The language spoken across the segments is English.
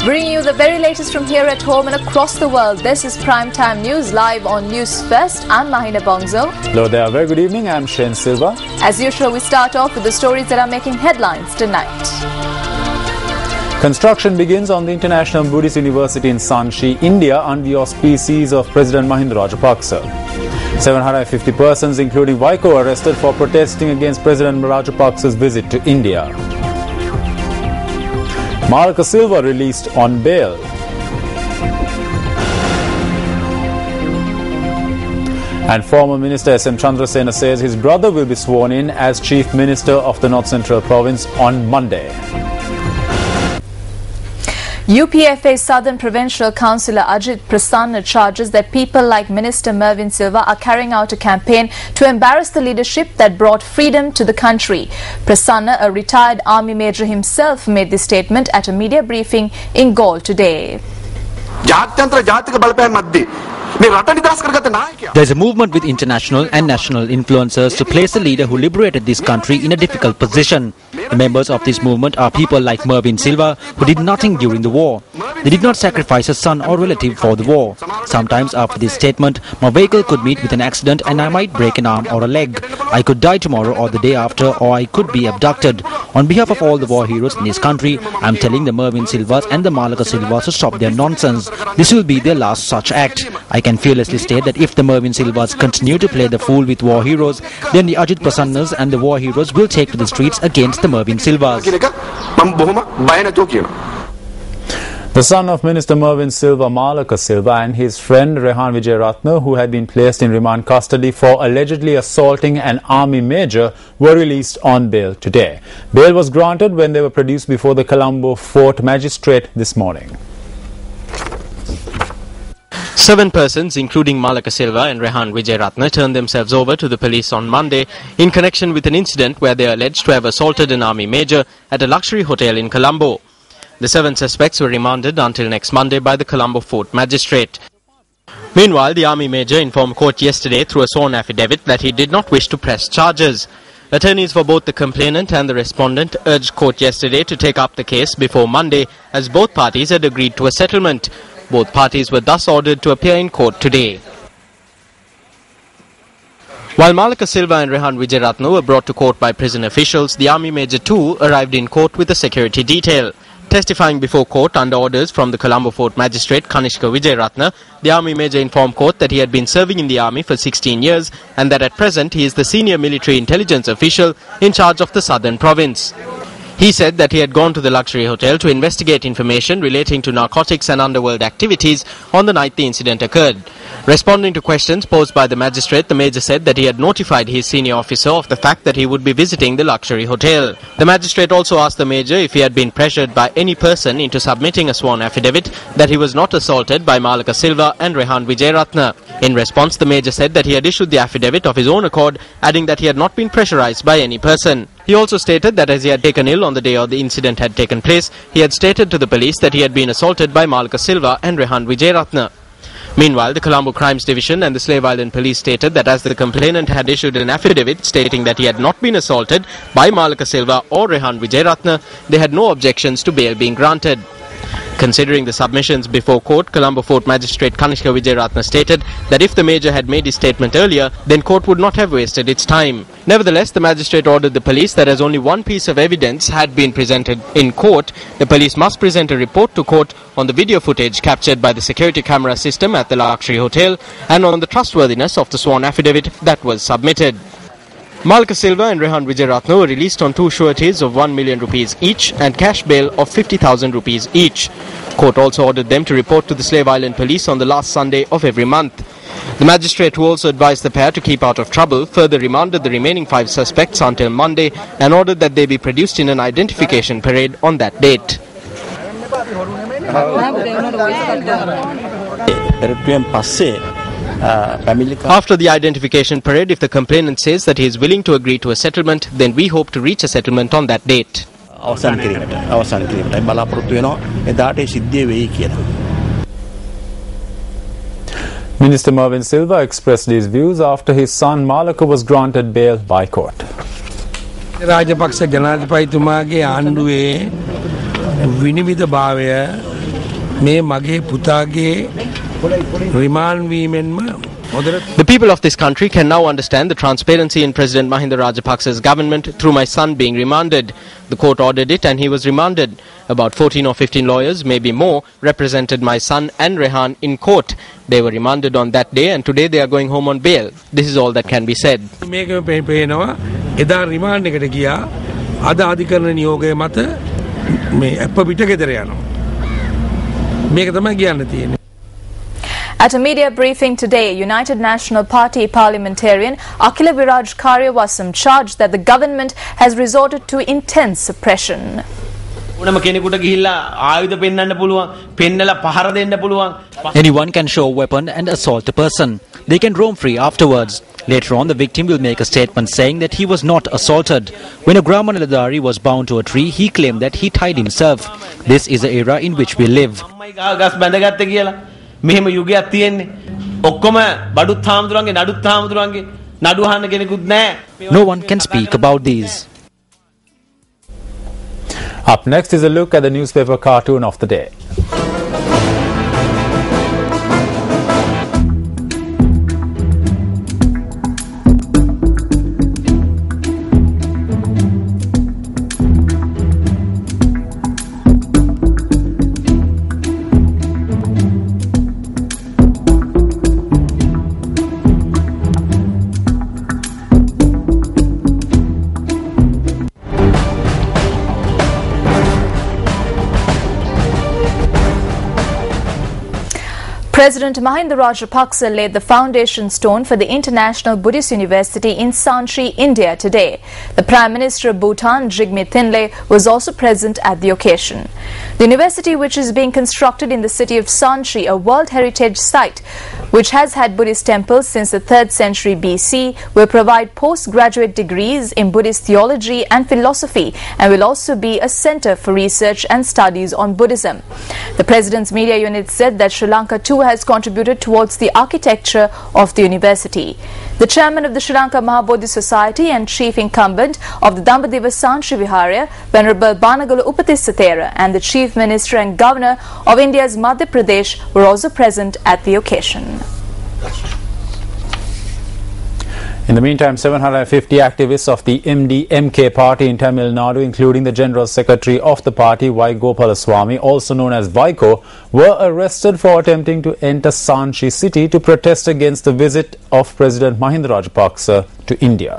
Bringing you the very latest from here at home and across the world. This is Primetime News live on News First. I'm Mahina Bongzo. Hello there, very good evening. I'm Shane Silva. As usual, we start off with the stories that are making headlines tonight. Construction begins on the International Buddhist University in Sanchi, India, under the auspices of President Mahinda Rajapaksa. 750 persons, including Vaiko, arrested for protesting against President Rajapaksa's visit to India. Malaka Silva released on bail. And former Minister S.M. Chandrasena says his brother will be sworn in as Chief Minister of the North Central Province on Monday. UPFA Southern Provincial Councillor Ajit Prasanna charges that people like Minister Mervyn Silva are carrying out a campaign to embarrass the leadership that brought freedom to the country. Prasanna, a retired army major himself, made this statement at a media briefing in Galle today. There's a movement with international and national influencers to place the leader who liberated this country in a difficult position. The members of this movement are people like Mervyn Silva, who did nothing during the war. They did not sacrifice a son or relative for the war. Sometimes after this statement, my vehicle could meet with an accident and I might break an arm or a leg. I could die tomorrow or the day after, or I could be abducted. On behalf of all the war heroes in this country, I'm telling the Mervyn Silvas and the Malaka Silvas to stop their nonsense. This will be their last such act. I can fearlessly state that if the Mervyn Silvas continue to play the fool with war heroes, then the Ajit Prasannas and the war heroes will take to the streets against the Mervyn Silvas. The son of Minister Mervyn Silva, Malaka Silva, and his friend Rehan Vijayaratne, who had been placed in remand custody for allegedly assaulting an army major, were released on bail today. Bail was granted when they were produced before the Colombo Fort Magistrate this morning. 7 persons, including Malaka Silva and Rehan Vijayaratne, turned themselves over to the police on Monday in connection with an incident where they are alleged to have assaulted an army major at a luxury hotel in Colombo. The 7 suspects were remanded until next Monday by the Colombo Fort Magistrate. Meanwhile, the army major informed court yesterday through a sworn affidavit that he did not wish to press charges. Attorneys for both the complainant and the respondent urged court yesterday to take up the case before Monday, as both parties had agreed to a settlement. Both parties were thus ordered to appear in court today. While Malaka Silva and Rehan Vijayaratne were brought to court by prison officials, the army major too arrived in court with a security detail. Testifying before court under orders from the Colombo Fort Magistrate Kanishka Vijayaratne, the army major informed court that he had been serving in the army for 16 years and that at present he is the senior military intelligence official in charge of the southern province. He said that he had gone to the luxury hotel to investigate information relating to narcotics and underworld activities on the night the incident occurred. Responding to questions posed by the magistrate, the major said that he had notified his senior officer of the fact that he would be visiting the luxury hotel. The magistrate also asked the major if he had been pressured by any person into submitting a sworn affidavit that he was not assaulted by Malaka Silva and Rehan Vijayaratne. In response, the major said that he had issued the affidavit of his own accord, adding that he had not been pressurized by any person. He also stated that as he had taken ill on the day of the incident had taken place, he had stated to the police that he had been assaulted by Malaka Silva and Rehan Vijayaratne. Meanwhile, the Colombo Crimes Division and the Slave Island Police stated that as the complainant had issued an affidavit stating that he had not been assaulted by Malaka Silva or Rehan Vijayaratne, they had no objections to bail being granted. Considering the submissions before court, Colombo Fort Magistrate Kanishka Vijayaratne stated that if the major had made his statement earlier, then court would not have wasted its time. Nevertheless, the magistrate ordered the police that as only one piece of evidence had been presented in court, the police must present a report to court on the video footage captured by the security camera system at the luxury hotel and on the trustworthiness of the sworn affidavit that was submitted. Malaka Silva and Rehan Vijayaratne were released on 2 sureties of 1 million rupees each and cash bail of 50,000 rupees each. Court also ordered them to report to the Slave Island Police on the last Sunday of every month. The magistrate, who also advised the pair to keep out of trouble, further remanded the remaining 5 suspects until Monday and ordered that they be produced in an identification parade on that date. After the identification parade, if the complainant says that he is willing to agree to a settlement, then we hope to reach a settlement on that date. Minister Mervyn Silva expressed these views after his son Malaka was granted bail by court. Rajapaksa ජනාධිපතිතුමාගේ ආණ්ඩුවේ විනිවිද භාවය මේ මගේ පුතාගේ remand වීමෙන්ම The people of this country can now understand the transparency in President Mahinda Rajapaksa's government through my son being remanded. The court ordered it and he was remanded. About 14 or 15 lawyers, maybe more, represented my son and Rehan in court. They were remanded on that day and today they are going home on bail. This is all that can be said. මේක පේනවා එදා remand එකට ගියා අද අධිකරණ නියෝගය මත මේ අප පිට ගෙදර යනවා මේක තමයි කියන්න තියෙන්නේ. At a media briefing today, United National Party parliamentarian Akhila Viraj Karyawasam charged that the government has resorted to intense suppression. Anyone can show a weapon and assault a person. They can roam free afterwards. Later on, the victim will make a statement saying that he was not assaulted. When a Grama Naladari was bound to a tree, he claimed that he tied himself. This is the era in which we live. මෙහෙම යුගයක් තියෙන්නේ ඔක්කොම බඩුත් හාමුදුරන්ගේ නඩුත් හාමුදුරන්ගේ නඩු අහන්න කෙනෙකුත් නැහැ. No one can speak about these. Up next is a look at the newspaper cartoon of the day. President Mahinda Rajapaksa laid the foundation stone for the International Buddhist University in Sanchi, India today. The Prime Minister of Bhutan, Jigme Thinley, was also present at the occasion. The university, which is being constructed in the city of Sanchi, a World Heritage Site, which has had Buddhist temples since the 3rd century BC, will provide postgraduate degrees in Buddhist theology and philosophy and will also be a center for research and studies on Buddhism. The President's media unit said that Sri Lanka too has contributed towards the architecture of the university. The chairman of the Sri Lanka Mahabodhi Society and chief incumbent of the Dambadiva Sanchi Viharya, Venerable Banagala Upatissatera, and the chief minister and governor of India's Madhya Pradesh were also present at the occasion. In the meantime, 750 activists of the MDMK party in Tamil Nadu, including the General Secretary of the party, Y. Gopalaswamy, also known as Vaiko, were arrested for attempting to enter Sanchi city to protest against the visit of President Mahinda Rajapaksa to India.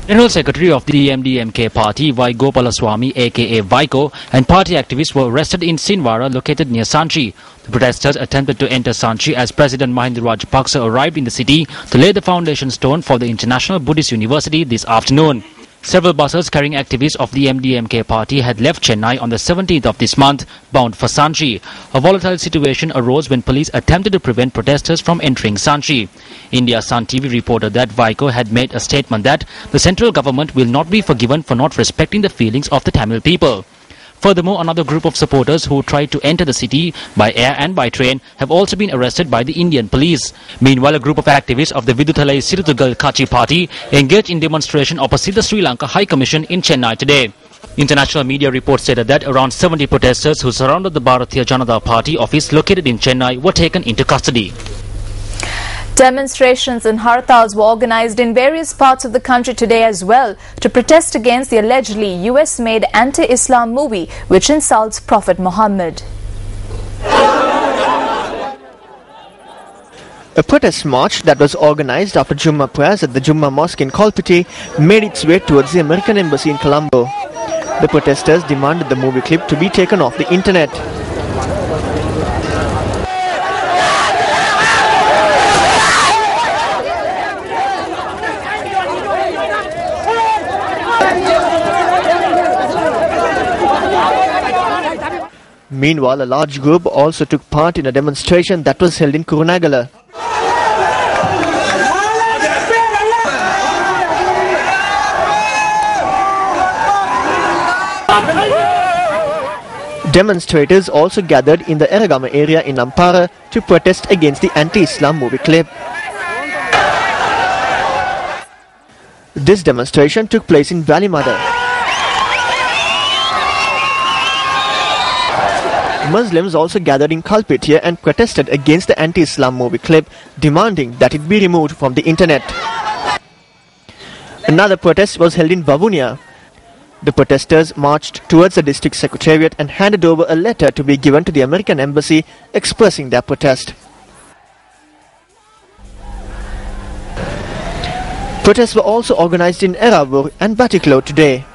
General Secretary of the MDMK party, Y. Gopalaswamy aka Vaiko, and party activists were arrested in Sinwara, located near Sanchi. The protesters attempted to enter Sanchi as President Mahinda Rajapaksa arrived in the city to lay the foundation stone for the International Buddhist University this afternoon. Several buses carrying activists of the MDMK party had left Chennai on the 17th of this month, bound for Sanchi. A volatile situation arose when police attempted to prevent protesters from entering Sanchi. India Sun TV reported that Vaiko had made a statement that the central government will not be forgiven for not respecting the feelings of the Tamil people. Furthermore, another group of supporters who tried to enter the city by air and by train have also been arrested by the Indian police. Meanwhile, a group of activists of the Viduthalai Sirutugal Kachi party engaged in demonstration opposite the Sri Lanka High Commission in Chennai today. International media reports stated that around 70 protesters who surrounded the Bharatiya Janata Party office located in Chennai were taken into custody. Demonstrations and hartals were organized in various parts of the country today as well to protest against the allegedly US-made anti-Islam movie which insults Prophet Muhammad. A protest march that was organized after Jummah prayers at the Jummah Mosque in Kolpiti made its way towards the American Embassy in Colombo. The protesters demanded the movie clip to be taken off the internet. Meanwhile, a large group also took part in a demonstration that was held in Kurunagala. Demonstrators also gathered in the Eragama area in Ampara to protest against the anti-Islam movie clip. This demonstration took place in Valimada. Muslims also gathered in Kalpitiya and protested against the anti-Islam movie clip, demanding that it be removed from the internet. Another protest was held in Vavunia. The protesters marched towards the district secretariat and handed over a letter to be given to the American embassy expressing their protest. Protests were also organized in Eravur and Batiklo today.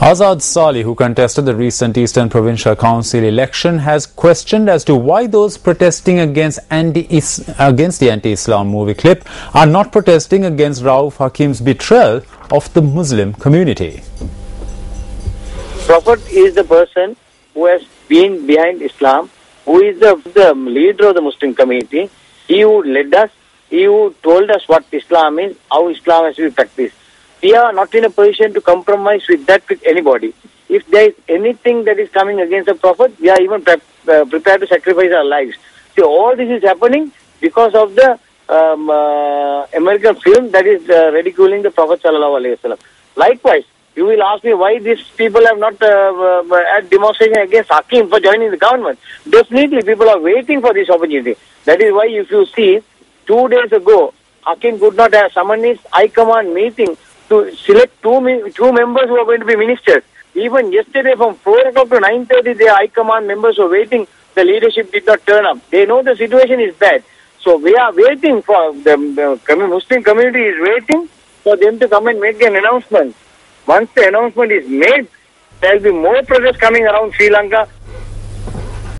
Azad Salih, who contested the recent Eastern Provincial Council election, has questioned as to why those protesting against the anti-Islam movie clip are not protesting against Rauf Hakim's betrayal of the Muslim community. Prophet is the person who has been behind Islam, who is the leader of the Muslim community. He who led us, he who told us what Islam is, how Islam has to be practiced. We are not in a position to compromise with that with anybody. If there is anything that is coming against the Prophet, we are even prepared to sacrifice our lives. So all this is happening because of the American film that is ridiculing the Prophet ﷺ. Likewise, you will ask me why these people have not had demonstration against Hakim for joining the government. Definitely people are waiting for this opportunity. That is why if you see, 2 days ago, Hakim could not have summoned his high command meeting to select two members who are going to be ministers. Even yesterday from 4 o'clock to 9:30, the high command members were waiting. The leadership did not turn up. They know the situation is bad. So we are waiting for the Muslim community is waiting for them to come and make an announcement. Once the announcement is made, there will be more protests coming around Sri Lanka.